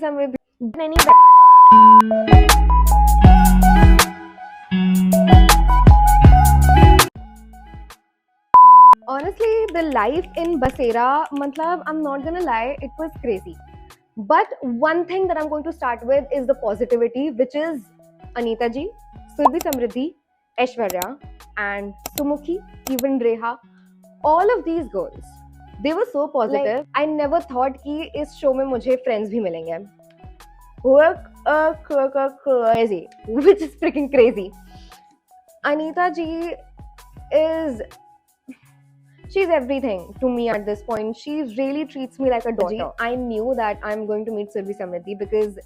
Honestly, the life in Basera, matlab, I'm not gonna lie, it was crazy. But one thing that I'm going to start with is the positivity, which is Anita ji, Surbhi Samriddhi, Aishwarya, and Sumukhi, even Reha. All of these girls, they were so positive. Like, I never thought कि इस show में मुझे friends भी मिलेंगे. Crazy, which is freaking crazy. Anita ji is she's everything to me at this point. She really treats me like a daughter. I knew that I'm going to meet Surbhi Samriddhi because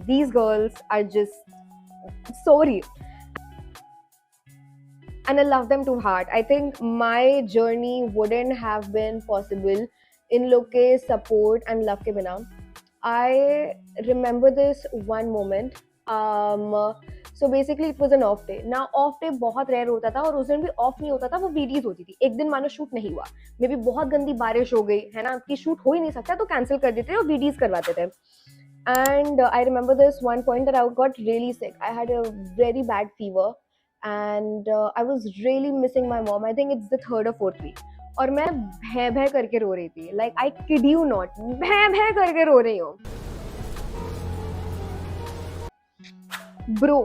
these girls are just so real. And I love them to heart. I think my journey wouldn't have been possible in लोग के support and love के बिना. I remember this one moment. So basically it was an off day. Now off day बहुत rare होता था और उस दिन भी ऑफ नहीं होता था, वो वीडियोस होती थी. एक दिन मानो शूट नहीं हुआ, मे बी बहुत गंदी बारिश हो गई है ना, कि शूट हो ही नहीं सकता तो कैंसिल कर देते थे और वीडियोस करवाते थे. And I remember this one point that I got really sick. I had a very bad fever and I was really missing my mom. I think it's the 3rd or 4th week. और मैं भै भै करके रो रही थी. Like I kid you not, भै भै करके रो रही हूँ. Bro,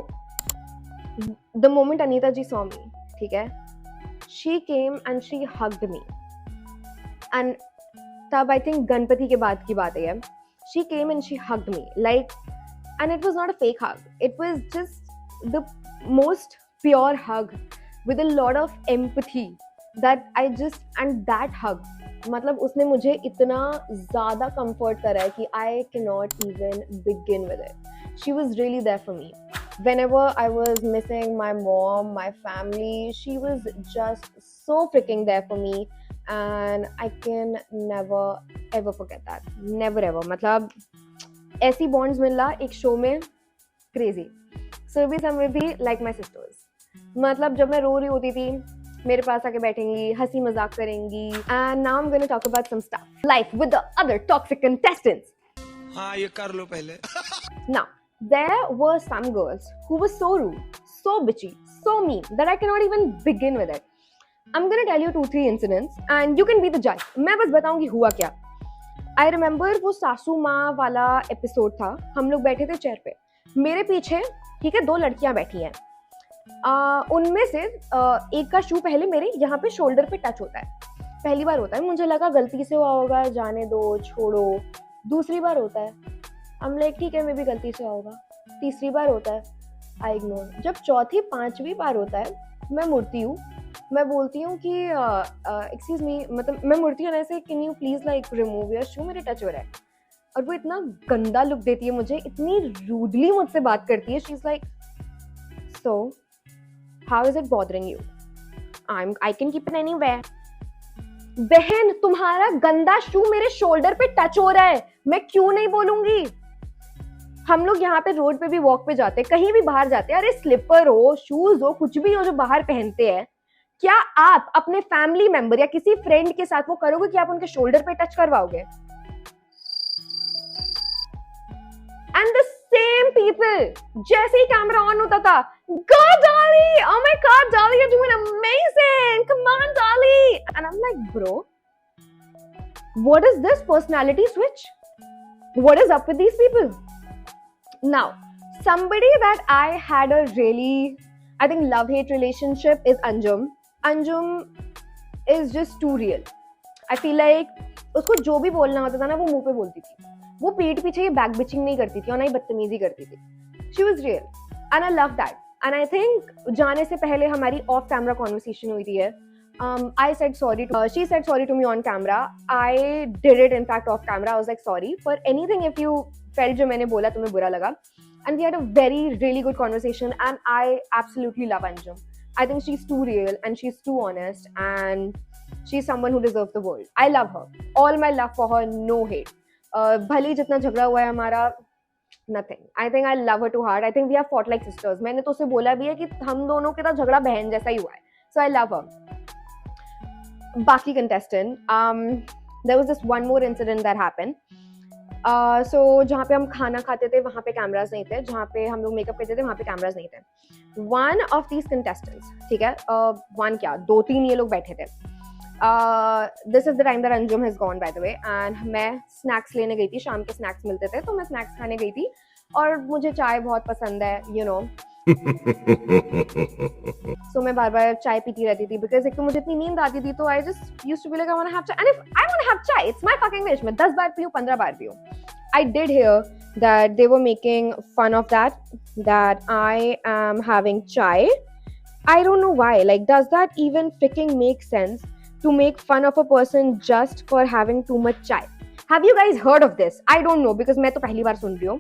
the moment Anita ji saw me, ठीक है, she came and she hugged me. And तब I think गणपति के बाद की बात है. She came and she hugged me, like, and it was not a fake hug. It was just the most pure hug with a lot of empathy that I just, and that hug, मतलब उसने मुझे इतना ज़्यादा comfort करा है कि I cannot even begin with it. She was really there for me. Whenever I was missing my mom, my family, she was just so freaking there for me. And I can never ever forget that. Never ever. मतलब ऐसी bonds मिलना एक show में crazy. Surbhi Samriddhi like my sisters. मतलब जब मैं रो रही होती थी, मेरे पास आके बैठेंगी, हंसी मजाक करेंगी. And now I'm gonna talk about some stuff. Life with the other toxic contestants. हाँ ये कर लो पहले. Now, there were some girls who were so rude, so bitchy, so mean that I cannot even begin with it. I'm gonna tell you 2-3 incidents and you can be the judge. मैं बस बताऊंगी हुआ क्या. I remember वो सासू माँ वाला episode था. हम लोग बैठे थे चेयर पे, मेरे पीछे ठीक है 2 लड़कियां बैठी हैं. उनमें से एक का शू पहले मेरे यहाँ पे शोल्डर पे टच होता है. पहली बार होता है, मुझे लगा गलती से हुआ होगा, जाने दो छोड़ो. दूसरी बार होता है, हम लाइक ठीक है मे भी गलती से होगा. तीसरी बार होता है, आई इग्नोर. जब चौथी 5वीं बार होता है, मैं मुड़ती हूँ, मैं बोलती हूँ कि एक्सक्यूज मी, मतलब मैं मुड़ती हूँ ऐसे, can you please like remove your shoe, मेरे टच हो रहा है. और वो इतना गंदा लुक देती है मुझे, इतनी रूडली मुझसे बात करती है. She is like, so how is it bothering you? I can keep it anywhere. बहन, तुम्हारा गंदा शू मेरे शोल्डर पे टच हो रहा है, मैं क्यों नहीं बोलूंगी? हम लोग यहाँ पे रोड पे भी वॉक पे जाते हैं, कहीं भी बाहर जाते हैं, अरे स्लीपर हो, शूज हो, कुछ भी हो जो बाहर पहनते हैं, क्या आप अपने फैमिली मेंबर या किसी फ्रेंड के साथ वो करोगे कि आप उनके शोल्डर पे टच करवाओगे? एंड द सेम पीपल, जैसे ही कैमरा ऑन होता था, God Dolly, oh my God Dolly, you're doing amazing, come on Dolly. And I'm like, bro, what is this personality switch? What is up with these people? Now, somebody that I had a really, I think, love-hate relationship is Anjum. Anjum is just too real. I feel like उसको जो भी बोलना होता था ना, वो मुंह पे बोलती थी. वो पीठ पीछे ये बैक बिचिंग नहीं करती थी और ना ही बदतमीजी करती थी. She was real and I love that. And I think जाने से पहले हमारी ऑफ कैमरा कॉन्वर्सेशन हुई थी है. I said sorry to she said sorry to me on camera. I did it in fact off camera. I was like sorry for anything if you felt जो मैंने बोला तुम्हें बुरा लगा. And we had a very really good conversation and I absolutely love Anjum. I think she's too real and she's too honest and she's someone who deserves the world. I love her. All my love for her, no hate. भले जितना झगड़ा हुआ है हमारा, nothing. I think I love her to heart. I think we have fought like sisters. मैंने तो उसे बोला भी है कि हम दोनों के साथ झगड़ा बहन जैसा ही हुआ है. So I love her. बाकी contestant, there was this one more incident that happened. सो जहाँ पे हम खाना खाते थे वहाँ पे कैमराज नहीं थे, जहाँ पे हम लोग मेकअप करते थे वहाँ पे कैमराज नहीं थे। वन ऑफ दीज कंटेस्टेंट्स, ठीक है, वन क्या, दो तीन ये लोग बैठे थे। This is the time that Anjum has gone by the way, and मैं स्नैक्स लेने गई थी, शाम के स्नैक्स मिलते थे तो मैं स्नैक्स खाने गई थी, और मुझे चाय बहुत पसंद है, यू नो। सो मैं बार बार चाय पीती रहती थी, बिकॉज एक तो मुझे इतनी नींद आती थी, तो I just used to be like I want to have chai, and if I want to have chai it's my fucking wish, मैं 10 बार पीऊं 15 बार पीऊं। I did hear that they were making fun of that I am having chai. I don't know why. Like, does that even freaking make sense to make fun of a person just for having too much chai? Have you guys heard of this? I don't know, because मैं तो पहली बार सुन रही हूँ।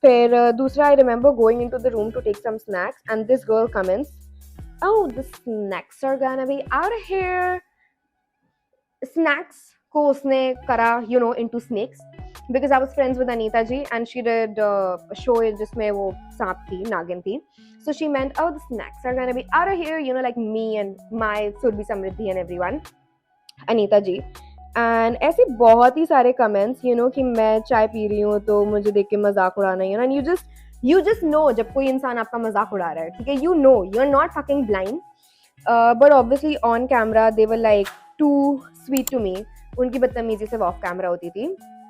फिर दूसरा, I remember going into the room to take some snacks, and this girl comments, "Oh, the snacks are gonna be out of here." Snacks को उसने करा, you know, into snakes, because I was friends with Anita ji and she did a show जिसमें वो सांप थी, नागिन थी. So she meant, oh, the snacks are gonna be out of here, you know, like me and my Surbi Samriddhi and everyone, Anita ji. And ऐसे बहुत ही सारे comments, you know, कि मैं चाय पी रही हूँ तो मुझे देख के मजाक उड़ाना, you know, and you just know जब कोई इंसान आपका मजाक उड़ा रहा है, ठीक है, you know, you're not fucking blind. But obviously on camera they were like too sweet to me. उनकी बदतमीजी से ऑफ कैमरा होती थी,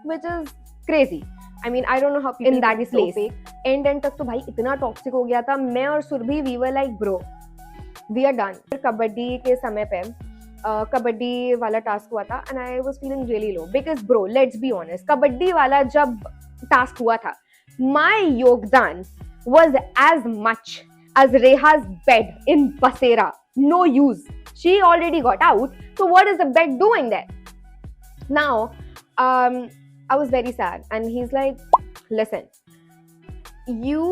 which is crazy. I mean, I don't know how people in that place. End तक तो भाई इतना toxic हो गया था, मैं और Surabhi we were like bro, we are done. Kabaddi के समय पे कबड्डी वाला टास्क हुआ था, and I was feeling really low because bro, let's be honest, kabaddi वाला जब टास्क हुआ था, my योगदान was as much as Reha's bed in Basera. No use. She already got out, so what is the bed doing there? Now, I was very sad, and he's like, listen, you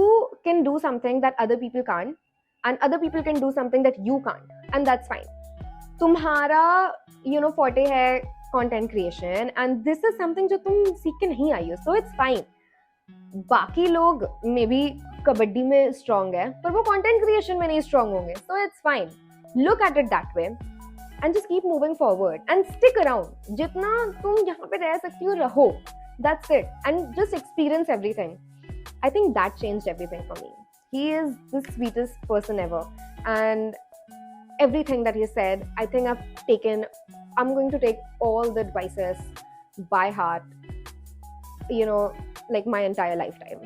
can do something that other people can't, and other people can do something that you can't, and that's fine. तुम्हारा, you know, forte है content creation, and this is something जो तुम सीख के नहीं आई हो, so it's fine. बाकी लोग मे बी कबड्डी में स्ट्रांग है, पर वो कंटेंट क्रिएशन में नहीं स्ट्रांग होंगे, so it's fine. Look at it that way and just keep moving forward and stick around. जितना तुम यहाँ पे रह सकती हो रहो, that's it, and just experience everything. I think that changed everything for me. He is the sweetest person ever, and everything that he said, I think I'm going to take all the advices by heart, you know, like my entire lifetime.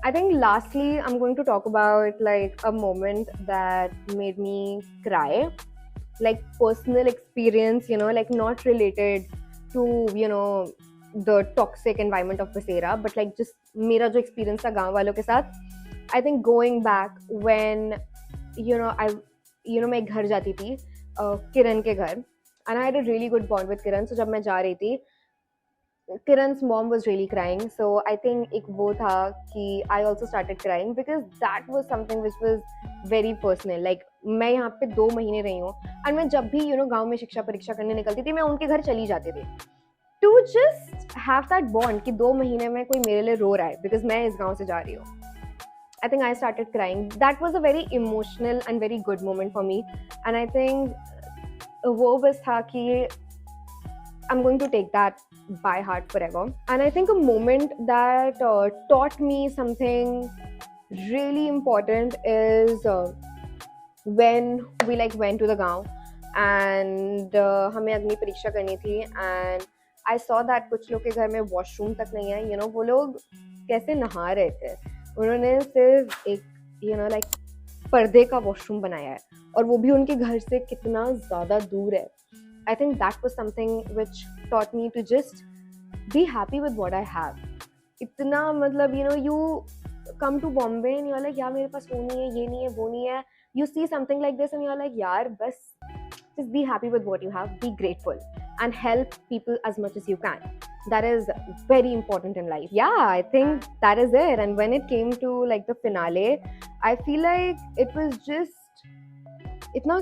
I think lastly, I'm going to talk about like a moment that made me cry, like personal experience, you know, like not related to, you know, the toxic environment of Basera, but like just मेरा जो experience था गांव वालों के साथ. I think going back when, you know, मैं एक घर जाती थी, किरण के घर, and I had a really good bond with Kiran. So जब मैं जा रही थी, Kiran's mom was really crying, so I think एक वो था कि I also started crying because that was something which was very personal. Like मैं यहाँ पे 2 महीने रही हूँ, and मैं जब भी, you know, गाँव में शिक्षा परीक्षा करने निकलती थी, मैं उनके घर चली जाती थी to just have that bond कि 2 महीने में कोई मेरे लिए रो रहा है because मैं इस गाँव से जा रही हूँ. I think I started crying. That was a very emotional and very good moment for me, and I think वो बस था कि I'm going to take that by heart forever. And I think a moment that taught me something really important is when we like went to the गाँव and हमें अग्नि परीक्षा करनी थी, and I saw that कुछ लोग के घर में वॉशरूम तक नहीं है. You know, वो लोग कैसे नहा रहे थे, उन्होंने सिर्फ एक, you know, like पर्दे का वॉशरूम बनाया है, और वो भी उनके घर से कितना ज़्यादा दूर है. I think that was something which taught me to just be happy with what I have. इतना मतलब, you know, you come to Bombay and you're like, यार मेरे पास वो नहीं है, ये नहीं है, वो नहीं है. You see something like this and you're like, यार बस just be happy with what you have, be grateful and help people as much as you can. That is very important in life. Yeah, I think that is it. And when it came to like the finale, I feel like it was just इतना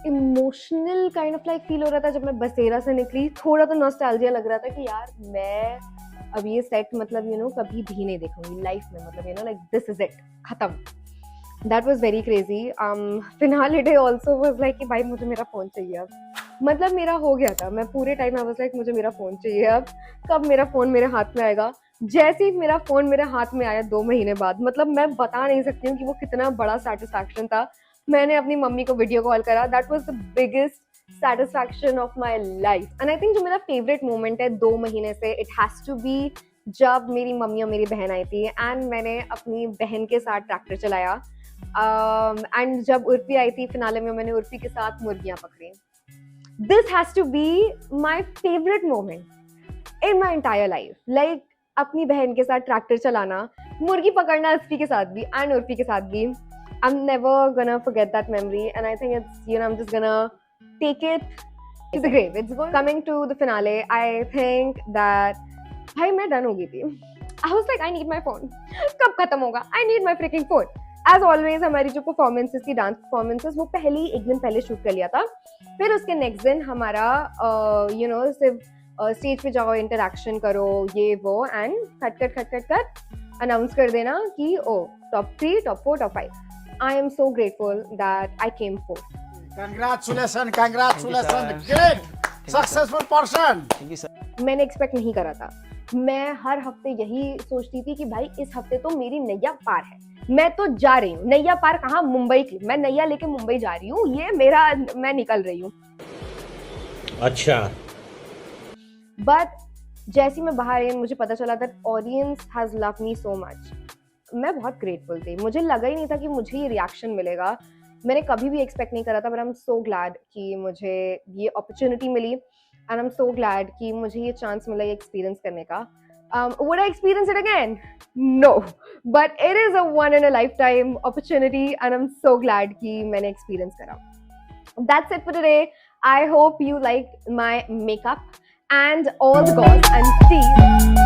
emotional kind of like feel हो रहा था जब मैं बसेरा से निकली. थोड़ा तो नॉस्टैल्जिया लग रहा था कि यार मैं अब ये सेट मतलब, यू नो, कभी भी नहीं देखूंगी लाइफ में, मतलब, you know, like this is it, खत्म. That was very crazy. Finale day also was like कि भाई मुझे मेरा फोन चाहिए अब. मतलब मेरा हो गया था, मैं पूरे टाइम आई वाज लाइक मुझे मेरा फ़ोन चाहिए अब, कब मेरा फ़ोन मेरे हाथ में आएगा? जैसे ही मेरा फ़ोन मेरे हाथ में आया 2 महीने बाद, मतलब मैं बता नहीं सकती हूँ कि वो कितना बड़ा सैटिस्फैक्शन था। मैंने अपनी मम्मी को वीडियो कॉल करा, that was the biggest satisfaction of my life and I think जो मेरा फेवरेट मोमेंट है 2 महीने से, इट हैज़ टू बी जब मेरी मम्मी और मेरी बहन आई थी एंड मैंने अपनी बहन के साथ ट्रैक्टर चलाया एंड जब उर्फी आई थी फिनाले में, मैंने उर्फी के साथ मुर्गियां पकड़ी. This has to be my favorite moment in my entire life. Like अपनी बहन के साथ ट्रैक्टर चलाना, मुर्गी पकड़ना उर्फी के साथ भी एंड उर्फी के साथ भी. I'm never gonna forget that memory and I think it's, you know, I'm just gonna take it to the grave. It's going coming to the finale. I think that भाई मैं डन हो गई थी. I was like I need my phone. कब खत्म होगा? I need my freaking phone. As always हमारी जो परफॉर्मेंसेस थी, डांस परफॉर्मेंसेस, वो पहले ही एक दिन पहले शूट कर लिया था. फिर उसके नेक्स्ट दिन हमारा यू नो सिर्फ स्टेज पे जाओ, इंटरेक्शन करो, ये वो एंड खट अनाउंस कर देना कि ओ top 3, top 4, top 5. I am so grateful that I came 4. Congratulations, great, successful person. Thank you sir. मैंने एक्सपेक्ट नहीं करा था. मैं हर हफ्ते यही सोचती थी कि भाई इस हफ्ते तो मेरी नैया पार है, मैं तो जा रही हूँ. नैया पार कहाँ? मुंबई की. मैं नैया लेके मुंबई जा रही हूँ, ये मेरा, मैं निकल रही हूँ. अच्छा. बट जैसे मैं बाहर आई मुझे पता चला that audience has love me so much. मैं बहुत ग्रेटफुल थी. मुझे लगा ही नहीं था कि मुझे ये रिएक्शन मिलेगा. मैंने कभी भी एक्सपेक्ट नहीं करा था. But I am so glad कि मुझे ये अपॉर्चुनिटी मिली and I am so glad कि मुझे ये चांस मिला ये एक्सपीरियंस करने का. Would I experience it again? No. But it is a one in a lifetime opportunity and I'm so glad कि मैंने experience करा. That's it for today. I hope you liked my makeup and all the goals and see